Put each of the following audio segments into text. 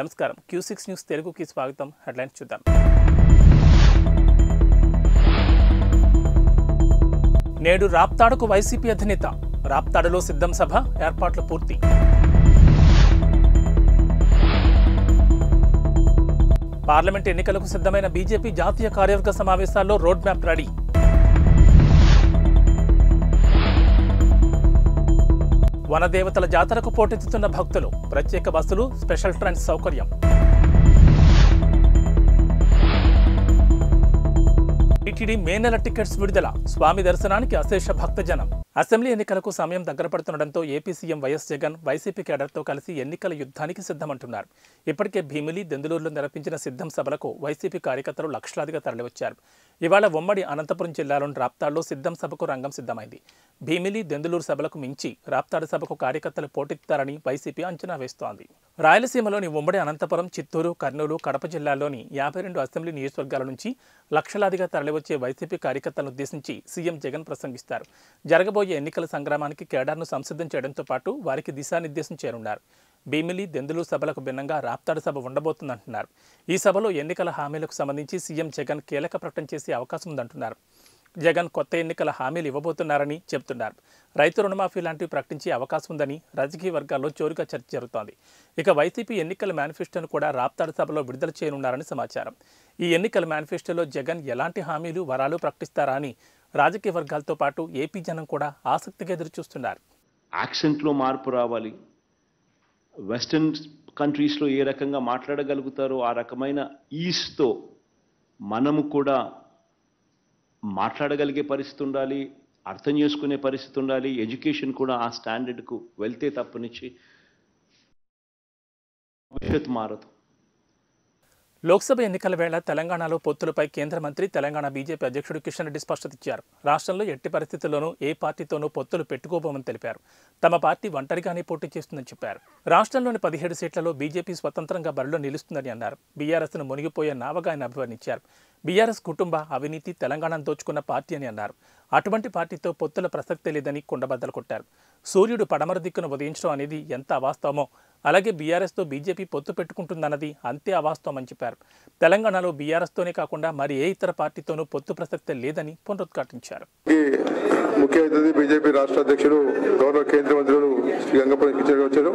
నమస్కారం Q6 news తెలుగుకి స్వాగతం హెడ్లైన్స్ చూద్దాం నేడు రాప్తాడుకు వైసీపీ అధినేత రాప్తాడులో సిద్ధం సభ ఏర్పాట్లు పూర్తి పార్లమెంట్ ఎన్నికలకు సిద్ధమైన బీజేపీ జాతీయ కార్యవర్గ సమావేశాల్లో రోడ్ మ్యాప్ రెడీ వనదేవతల జాతరకు పోటెత్తుతున్న భక్తులు ప్రత్యేక బస్సులు స్పెషల్ ట్రైన్స్ సౌకర్యం టీటీడీ మే నెల టికెట్స్ విడుదల స్వామి దర్శనానికి అశేష భక్తజనం అసెంబ్లీ ఎన్నికలకు సమయం దగ్గర పడుతుండటంతో AP CM YS Jagan YCP కేడర్తో కలిసి ఎన్నికల యుద్ధానికి సిద్ధమంటున్నారు. ఇప్పటికే భీమిలి దెందులూరులో నిర్వహించిన సిద్ధం సభలకు వైసీపీ కార్యకర్తలు లక్షలాదిగా తరలివచ్చారు. ఇవాళ ఉమ్మడి అనంతపురం జిల్లాలోని రాప్తాడులో సిద్ధం సభకు రంగం సిద్ధమైంది. భీమిలి దెందులూరు సభలకు మించి రాప్తాడు సభకు కార్యకర్తలు పోటెత్తారని వైసీపీ అంచనా వేస్తోంది. రాయలసీమలోని ఉమ్మడి అనంతపురం, చిత్తూరు, కర్నూలు, కడప జిల్లాల్లోని 52 అసెంబ్లీ నియోజకవర్గాల నుంచి లక్షలాదిగా తరలివచ్చే వైసీపీ కార్యకర్తలను ఉద్దేశించి సీఎం జగన్ ప్రసంగిస్తారు. జరగబోయే ఎన్నికల సంగ్రామానికి కేడర్ను సంసిద్ధం చేయడంతో పాటు వారికి దిశానిర్దేశం చేయనున్నారు. భీమిలి దెందులూరు సభలకు భిన్నంగా రాప్తాడు సభ ఉండబోతుందంటున్నారు. ఈ సభలో ఎన్నికల హామీలకు సంబంధించి సీఎం జగన్ కీలక ప్రకటన చేసే అవకాశం ఉందంటున్నారు. జగన్ కొత్త ఎన్నికల హామీలు ఇవ్వబోతున్నారని చెబుతున్నారు. రైతు రుణమాఫీ లాంటివి ప్రకటించే అవకాశం ఉందని రాజకీయ వర్గాల్లో జోరుగా చర్చ జరుగుతోంది. ఇక వైసీపీ ఎన్నికల మేనిఫెస్టోను కూడా రాప్తాడు సభలో విడుదల చేయనున్నారని సమాచారం. ఈ ఎన్నికల మేనిఫెస్టోలో జగన్ ఎలాంటి హామీలు, వరాలు ప్రకటిస్తారా అని రాజకీయ వర్గాలతో పాటు ఏపీ జనం కూడా ఆసక్తిగా ఎదురుచూస్తున్నారు. యాక్సెంట్లో మార్పు రావాలి, వెస్టర్న్ కంట్రీస్లో ఏ రకంగా మాట్లాడగలుగుతారో ఆ రకమైన ఈస్తో మనము కూడా మాట్లాడగలిగే పరిస్థితి ఉండాలి, అర్థం చేసుకునే పరిస్థితి ఉండాలి. ఎడ్యుకేషన్ కూడా ఆ స్టాండర్డ్కు వెళ్తే తప్పనిచ్చి భవిష్యత్తు మారదు. లోక్సభ ఎన్నికల వేళ తెలంగాణలో పొత్తులపై కేంద్ర మంత్రి, తెలంగాణ బీజేపీ అధ్యక్షుడు కిషన్ రెడ్డి స్పష్టత ఇచ్చారు. రాష్ట్రంలో ఎట్టి పరిస్థితుల్లోనూ ఏ పార్టీతోనూ పొత్తులు పెట్టుకోబోమని తెలిపారు. తమ పార్టీ ఒంటరిగానే పోటీ చేస్తుందని చెప్పారు. రాష్ట్రంలోని 17 సీట్లలో బీజేపీ స్వతంత్రంగా బరిలో నిలుస్తుందని అన్నారు. బీఆర్ఎస్ను మునిగిపోయే నావగా ఆయన అభివర్ణించారు. బీఆర్ఎస్ కుటుంబ అవినీతి తెలంగాణను దోచుకున్న పార్టీ అని అన్నారు. అటువంటి పార్టీతో పొత్తుల ప్రసక్తే లేదని కుండబద్దలు కొట్టారు. సూర్యుడు పడమర దిక్కును ఉదయించడం అనేది ఎంత అవాస్తవమో అలాగే బీఆర్ఎస్తో బీజేపీ పొత్తు పెట్టుకుంటుందన్నది అంతే అవాస్తవమని చెప్పారు. తెలంగాణలో బీఆర్ఎస్తోనే కాకుండా మరి ఏ ఇతర పార్టీతోనూ పొత్తు ప్రసక్తే లేదని పునరుద్ఘాటించారు. ముఖ్య అతిథి బీజేపీ రాష్ట్ర అధ్యక్షుడు గౌరవ కేంద్ర మంత్రులు శ్రీ గంగపల్లి కిషోర్ గారు వచ్చారు.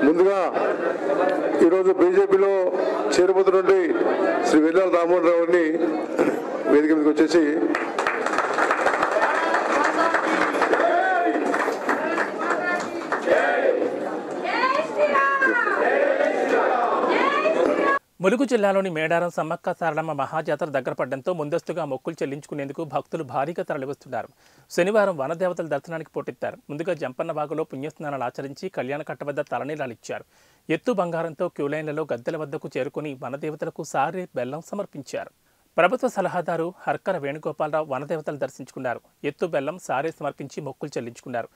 ముందుగా ఈరోజు బీజేపీలో చేరిపోతున్నటువంటి శ్రీ వెల్లాల రామ్మోహన్ రావుని వేదిక మీదకి వచ్చేసి ములుగు జిల్లాలోని మేడారం సమ్మక్క సారలమ్మ మహాజాతర దగ్గర పడడంతో ముందస్తుగా మొక్కులు చెల్లించుకునేందుకు భక్తులు భారీగా తరలివస్తున్నారు. శనివారం వనదేవతల దర్శనానికి పోటెత్తారు. ముందుగా జంపన్న వాగులో పుణ్యస్నానాలు ఆచరించి కళ్యాణ కట్ట వద్ద తలనీలాలు ఇచ్చారు. ఎత్తు బంగారంతో క్యూలైన్లలో గద్దెల వద్దకు చేరుకుని వనదేవతలకు సారే బెల్లం సమర్పించారు. ప్రభుత్వ సలహాదారు హర్కర వేణుగోపాలరావు వనదేవతలు దర్శించుకున్నారు. ఎత్తు బెల్లం సారే సమర్పించి మొక్కులు చెల్లించుకున్నారు.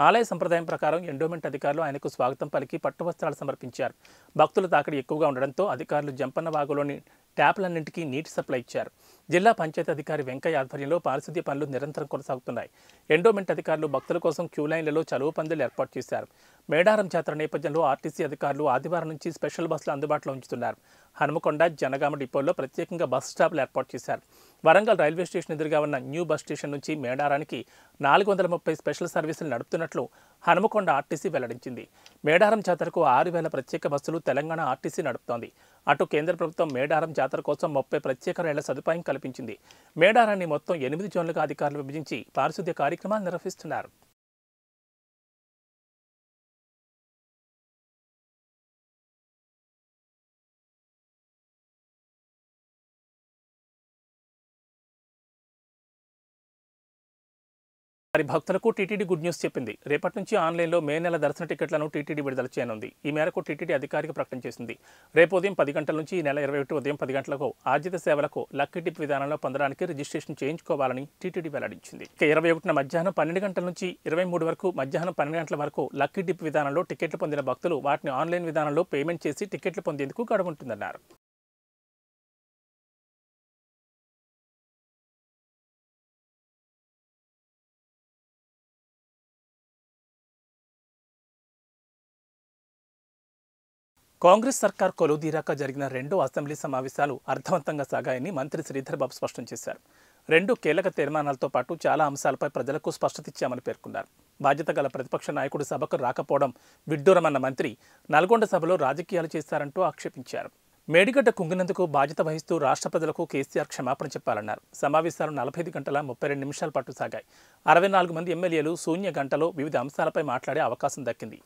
ఆలయ సంప్రదాయం ప్రకారం ఎండోమెంట్ అధికారులు ఆయనకు స్వాగతం పలికి పట్టు వస్త్రాలు సమర్పించారు. భక్తుల తాకిడి ఎక్కువగా ఉండడంతో అధికారులు జంపన్న వాగులోని ట్యాప్లన్నింటికీ నీటి సప్లై ఇచ్చారు. జిల్లా పంచాయతీ అధికారి వెంకయ్య ఆధ్వర్యంలో పారిశుద్ధ్య పనులు నిరంతరం కొనసాగుతున్నాయి. ఎండోమెంట్ అధికారులు భక్తుల కోసం క్యూలైన్లలో చలువ పందులు ఏర్పాటు చేశారు. మేడారం జాతర నేపథ్యంలో ఆర్టీసీ అధికారులు ఆదివారం నుంచి స్పెషల్ బస్సులు అందుబాటులో ఉంచుతున్నారు. హనుమకొండ, జనగామ డిపోల్లో ప్రత్యేకంగా బస్ స్టాపులు ఏర్పాటు చేశారు. వరంగల్ రైల్వే స్టేషన్ ఎదురుగా ఉన్న న్యూ బస్ స్టేషన్ నుంచి మేడారానికి 430 స్పెషల్ సర్వీసులు నడుపుతున్నట్లు హనుమకొండ ఆర్టీసీ వెల్లడించింది. మేడారం జాతరకు 6000 ప్రత్యేక బస్సులు తెలంగాణ ఆర్టీసీ నడుపుతోంది. అటు కేంద్ర ప్రభుత్వం మేడారం జాతర కోసం 30 ప్రత్యేక రైళ్ల సదుపాయం కల్పించింది. మేడారాన్ని మొత్తం 8 జోన్లుగా అధికారులు విభజించి పారిశుద్ధ్య కార్యక్రమాలు నిర్వహిస్తున్నారు. మరి భక్తులకు టీటీడీ గుడ్ న్యూస్ చెప్పింది. రేపటి నుంచి ఆన్లైన్లో మే నెల దర్శన టికెట్లను టీటీడీ విడుదల చేయనుంది. ఈ మేరకు టీటీడీ అధికారిక ప్రకటన చేసింది. రేపు ఉదయం 10 గంటల నుంచి ఈ నెల 21 ఉదయం 10 గంటలకు ఆర్జిత సేవలకు లక్కీ టిప్ విధానంలో పొందడానికి రిజిస్ట్రేషన్ చేయించుకోవాలని టీటీడీ వెల్లడించింది. ఇక 21న మధ్యాహ్నం 12 గంటల నుంచి 23 వరకు మధ్యాహ్నం 12 గంటల వరకు లక్కీ టిప్ విధానంలో టికెట్లు పొందిన భక్తులు వాటిని ఆన్లైన్ విధానంలో పేమెంట్ చేసి టికెట్లు పొందేందుకు గడువు ఉంటుందన్నారు. కాంగ్రెస్ సర్కార్ కొలువుదీరాక జరిగిన 2 అసెంబ్లీ సమావేశాలు అర్థవంతంగా సాగాయని మంత్రి శ్రీధర్ బాబు స్పష్టం చేశారు. 2 కీలక తీర్మానాలతో పాటు చాలా అంశాలపై ప్రజలకు స్పష్టత ఇచ్చామని పేర్కొన్నారు. బాధ్యత గల ప్రతిపక్ష నాయకుడు సభకు రాకపోవడం విడ్డూరమన్న మంత్రి నల్గొండ సభలో రాజకీయాలు చేశారంటూ ఆక్షేపించారు. మేడిగడ్డ కుంగినందుకు బాధ్యత వహిస్తూ రాష్ట్ర ప్రజలకు కేసీఆర్ క్షమాపణ చెప్పాలన్నారు. సమావేశాలు 45 గంటల 32 నిమిషాల పాటు సాగాయి. 64 మంది ఎమ్మెల్యేలు శూన్య గంటలో వివిధ అంశాలపై మాట్లాడే అవకాశం దక్కింది.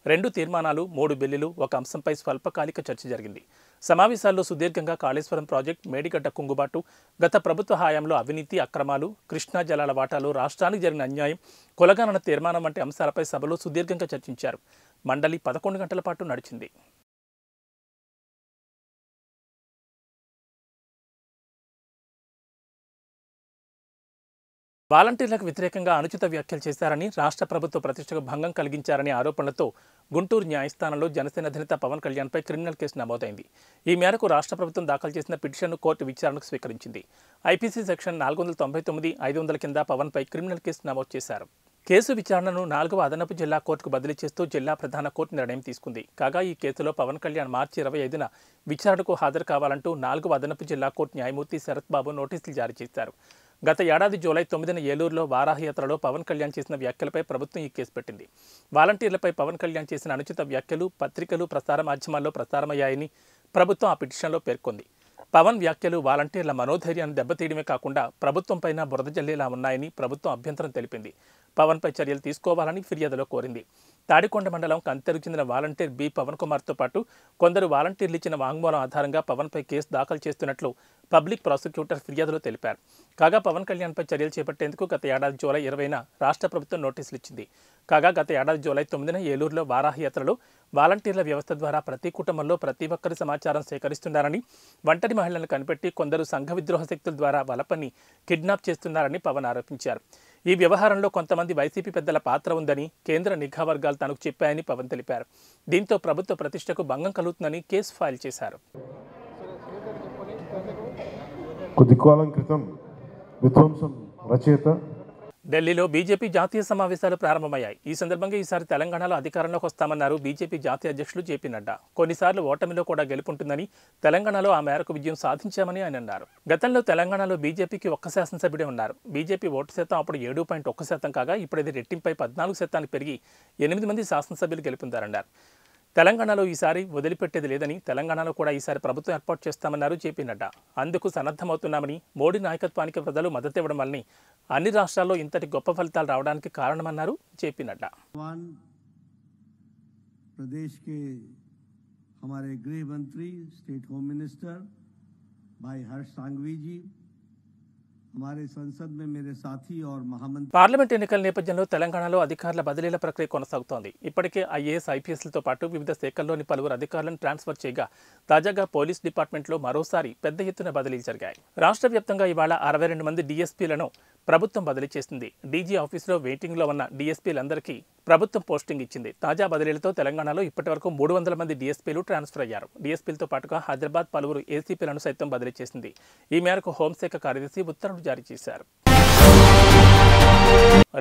2 తీర్మానాలు, 3 బిల్లులు, ఒక అంశంపై స్వల్పకాలిక చర్చ జరిగింది. సమావేశాల్లో సుదీర్ఘంగా కాళేశ్వరం ప్రాజెక్టు, మేడిగడ్డ కుంగుబాటు, గత ప్రభుత్వ హయాంలో అవినీతి, అక్రమాలు, కృష్ణా జలాల వాటాలు, రాష్ట్రానికి జరిగిన అన్యాయం, కులగణన తీర్మానం వంటి అంశాలపై సభలో సుదీర్ఘంగా చర్చించారు. మండలి 11 గంటల పాటు నడిచింది. వాలంటీర్లకు వ్యతిరేకంగా అనుచిత వ్యాఖ్యలు చేశారని, రాష్ట్ర ప్రభుత్వ ప్రతిష్టకు భంగం కలిగించారనే ఆరోపణలతో గుంటూరు న్యాయస్థానంలో జనసేన అధినేత పవన్ కళ్యాణ్పై క్రిమినల్ కేసు నమోదైంది. ఈ మేరకు రాష్ట్ర ప్రభుత్వం దాఖలు చేసిన పిటిషన్ను కోర్టు విచారణకు స్వీకరించింది. ఐపీసీ సెక్షన్ 499, 500 కింద పవన్పై క్రిమినల్ కేసు నమోదు చేశారు. కేసు విచారణను 4వ అదనపు జిల్లా కోర్టుకు బదిలీ చేస్తూ జిల్లా ప్రధాన కోర్టు నిర్ణయం తీసుకుంది. కాగా ఈ కేసులో పవన్ కళ్యాణ్ మార్చి 25న విచారణకు హాజరు కావాలంటూ 4వ అదనపు జిల్లా కోర్టు న్యాయమూర్తి శరత్ బాబు నోటీసులు జారీ చేశారు. గత ఏడాది జూలై 9న ఏలూరులో వారాహయాత్రలో పవన్ కళ్యాణ్ చేసిన వ్యాఖ్యలపై ప్రభుత్వం ఈ కేసు పెట్టింది. వాలంటీర్లపై పవన్ కళ్యాణ్ చేసిన అనుచిత వ్యాఖ్యలు పత్రికలు, ప్రసార మాధ్యమాల్లో ప్రసారమయ్యాయని ప్రభుత్వం ఆ పిటిషన్లో పేర్కొంది. పవన్ వ్యాఖ్యలు వాలంటీర్ల మనోధైర్యాన్ని దెబ్బతీయడమే కాకుండా ప్రభుత్వంపైన బురద జల్లేలా ఉన్నాయని ప్రభుత్వం అభ్యంతరం తెలిపింది. పవన్పై చర్యలు తీసుకోవాలని ఫిర్యాదులో కోరింది. తాడికొండ మండలం కంతెరు చెందిన వాలంటీర్ బి పవన్ కుమార్తో పాటు కొందరు వాలంటీర్లు ఇచ్చిన వాంగ్మూలం ఆధారంగా పవన్పై కేసు దాఖలు చేస్తున్నట్లు పబ్లిక్ ప్రాసిక్యూటర్ ఫిర్యాదులో తెలిపారు. కాగా పవన్ కళ్యాణ్పై చర్యలు చేపట్టేందుకు గత ఏడాది జూలై 20న రాష్ట్ర ప్రభుత్వం నోటీసులు ఇచ్చింది. కాగా గత ఏడాది జూలై 9న ఏలూరులో వారాహయాత్రలో వాలంటీర్ల వ్యవస్థ ద్వారా ప్రతి కుటుంబంలో ప్రతి ఒక్కరి సమాచారం సేకరిస్తున్నారని, ఒంటరి మహిళలను కనిపెట్టి కొందరు సంఘ విద్రోహ శక్తుల ద్వారా వలపని కిడ్నాప్ చేస్తున్నారని పవన్ ఆరోపించారు. ఈ వ్యవహారంలో కొంతమంది వైసీపీ పెద్దల పాత్ర ఉందని కేంద్ర నిఘా వర్గాలు తనకు చెప్పాయని పవన్ తెలిపారు. దీంతో ప్రభుత్వ ప్రతిష్టకు భంగం కలుగుతుందని కేసు ఫైల్ చేశారు. కొద్ది కాలం క్రితం విధ్వంసం రచయిత ఢిల్లీలో బీజేపీ జాతీయ సమావేశాలు ప్రారంభమయ్యాయి. ఈ సందర్భంగా ఈసారి తెలంగాణలో అధికారంలోకి వస్తామన్నారు బీజేపీ జాతీయ అధ్యక్షులు జేపీ నడ్డా. కొన్నిసార్లు ఓటమిలో కూడా గెలుపుంటుందని, తెలంగాణలో ఆ మేరకు విజయం సాధించామని ఆయన అన్నారు. గతంలో తెలంగాణలో బీజేపీకి 1 శాసనసభ్యుడే ఉన్నారు. బీజేపీ ఓటు శాతం అప్పుడు 7.1% కాగా ఇప్పుడు ఇది రెట్టింపై 14% పెరిగి 8 మంది శాసనసభ్యులు గెలుపొందారన్నారు. తెలంగాణలో ఈసారి వదిలిపెట్టేది లేదని, తెలంగాణలో కూడా ఈసారి ప్రభుత్వం ఏర్పాటు చేస్తామన్నారు జేపీ నడ్డా. అందుకు సన్నద్ధమవుతున్నామని, మోడీ నాయకత్వానికి ప్రజలు మద్దతు ఇవ్వడం వల్లనే అన్ని రాష్ట్రాల్లో ఇంతటి గొప్ప ఫలితాలు రావడానికి కారణమన్నారు జేపీ నడ్డా. प्रदेश के हमारे गृह मंत्री, स्टेट होम मिनिस्टर भाई हर्ष सांघवी जी, हमारे संसद में मेरे साथी और महामंत्री. పార్లమెంట్ ఎన్నికల నేపథ్యంలో తెలంగాణలో అధికారుల బదిలీల ప్రక్రియ కొనసాగుతోంది. ఇప్పటికే ఐఏఎస్, ఐపీఎస్లతో పాటు వివిధ శాఖల్లోని పలువురు అధికారులను ట్రాన్స్ఫర్ చేయగా తాజాగా పోలీస్ డిపార్ట్మెంట్లో మరోసారి పెద్ద ఎత్తున బదిలీలు జరిగాయి. రాష్ట్ర వ్యాప్తంగా ఇవాళ 62 మంది డీఎస్పీలను ప్రభుత్వం బదిలీ చేసింది. డీజీ ఆఫీసులో వెయిటింగ్లో ఉన్న డీఎస్పీలందరికీ ప్రభుత్వం పోస్టింగ్ ఇచ్చింది. తాజా బదిలీలతో తెలంగాణలో ఇప్పటివరకు 300 మంది డీఎస్పీలు ట్రాన్స్ఫర్ అయ్యారు. డీఎస్పీలతో పాటుగా హైదరాబాద్ పలువురు ఏసీపీలను సైతం బదిలీ చేసింది. ఈ మేరకు హోంశాఖ కార్యదర్శి ఉత్తర్వులు జారీ చేశారు.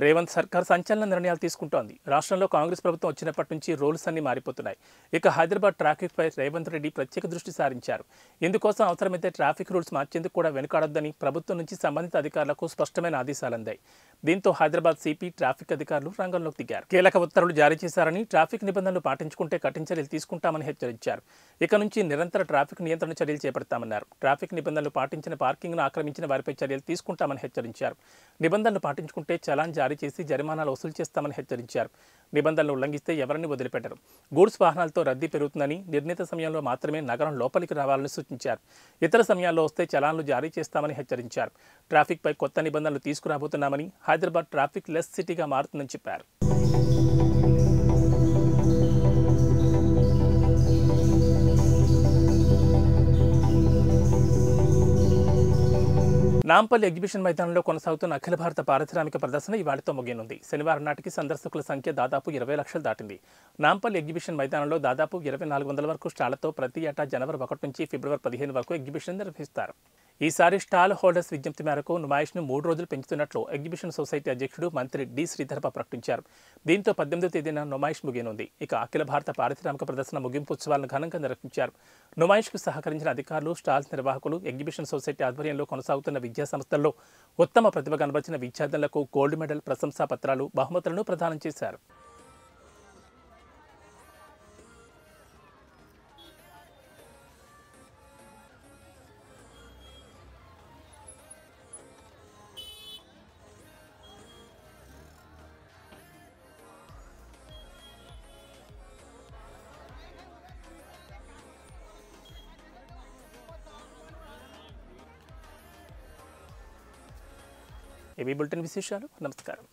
రేవంత్ సర్కార్ సంచలన నిర్ణయాలు తీసుకుంటోంది. రాష్ట్రంలో కాంగ్రెస్ ప్రభుత్వం వచ్చినప్పటి నుంచి రూల్స్ అన్ని మారిపోతున్నాయి. ఇక హైదరాబాద్ ట్రాఫిక్ పై రేవంత్ రెడ్డి ప్రత్యేక దృష్టి సారించారు. ఇందుకోసం అవసరమైతే ట్రాఫిక్ రూల్స్ మార్చేందుకు కూడా వెనుకాడొద్దని ప్రభుత్వం నుంచి సంబంధిత అధికారులకు స్పష్టమైన ఆదేశాలు అందాయి. దీంతో హైదరాబాద్ సిపి, ట్రాఫిక్ అధికారులు రంగంలోకి దిగారు. కీలక ఉత్తర్వులు జారీ చేశారని, ట్రాఫిక్ నిబంధనలు పాటించుకుంటే కఠిన చర్యలు తీసుకుంటామని హెచ్చరించారు. ఇక నుంచి నిరంతర ట్రాఫిక్ నియంత్రణ చర్యలు చేపడతామన్నారు. ట్రాఫిక్ నిబంధనలు పాటించిన, పార్కింగ్ను ఆక్రమించిన వారిపై చర్యలు తీసుకుంటామని హెచ్చరించారు. నిబంధనలు పాటించుకుంటే చలాన్ జారీ చేసి జరిమానాలు వసూలు చేస్తామని హెచ్చరించారు. నిబంధనలు ఉల్లంఘిస్తే ఎవరిని వదిలిపెట్టరు. గూడ్స్ వాహనాలతో రద్దీ పెరుగుతుందని, నిర్ణీత సమయంలో మాత్రమే నగరం లోపలికి రావాలని సూచించారు. ఇతర సమయాల్లో వస్తే చలాన్లు జారీ చేస్తామని హెచ్చరించారు. ట్రాఫిక్పై కొత్త నిబంధనలు తీసుకురాబోతున్నామని, హైదరాబాద్ ట్రాఫిక్ లెస్ సిటీగా మారుతుందని చెప్పారు. నాంపల్లి ఎగ్జిబిషన్ మైదానంలో కొనసాగుతున్న అఖిల భారత పారిశ్రామిక ప్రదర్శన ఇవాళతో ముగియనుంది. శనివారం నాటికి సందర్శకుల సంఖ్య దాదాపు 20 లక్షలు దాటింది. నాంపల్లి ఎగ్జిబిషన్ మైదానంలో దాదాపు 2400 వరకు స్టాళ్లతో ప్రతి ఏటా జనవరి 1 నుంచి ఫిబ్రవరి 15 వరకు ఎగ్జిబిషన్ నిర్వహిస్తారు. ఈసారి స్టాల్ హోల్డర్స్ విజ్ఞప్తి మేరకు నుమాయిష్ను 3 రోజులు పెంచుతున్నట్లు ఎగ్జిబిషన్ సొసైటీ అధ్యక్షుడు మంత్రి డి శ్రీధర్ప ప్రకటించారు. దీంతో 18వ తేదీన నుమాయిష్ ముగియనుంది. ఇక అఖిల భారత పారిశ్రామిక ప్రదర్శన ముగింపు ఉత్సవాలను ఘనంగా నిర్వహించారు. నుమాయిష్కు సహకరించిన అధికారులు, స్టాల్స్ నిర్వాహకులు, ఎగ్జిబిషన్ సొసైటీ ఆధ్వర్యంలో కొనసాగుతున్న విద్యా సంస్థల్లో ఉత్తమ ప్రతిభ కనబరిచిన విద్యార్థులకు గోల్డ్ మెడల్, ప్రశంసా పత్రాలు, బహుమతులను ప్రదానం చేశారు. ఏబీ బులెటిన్ విశేషాలు. నమస్కారం.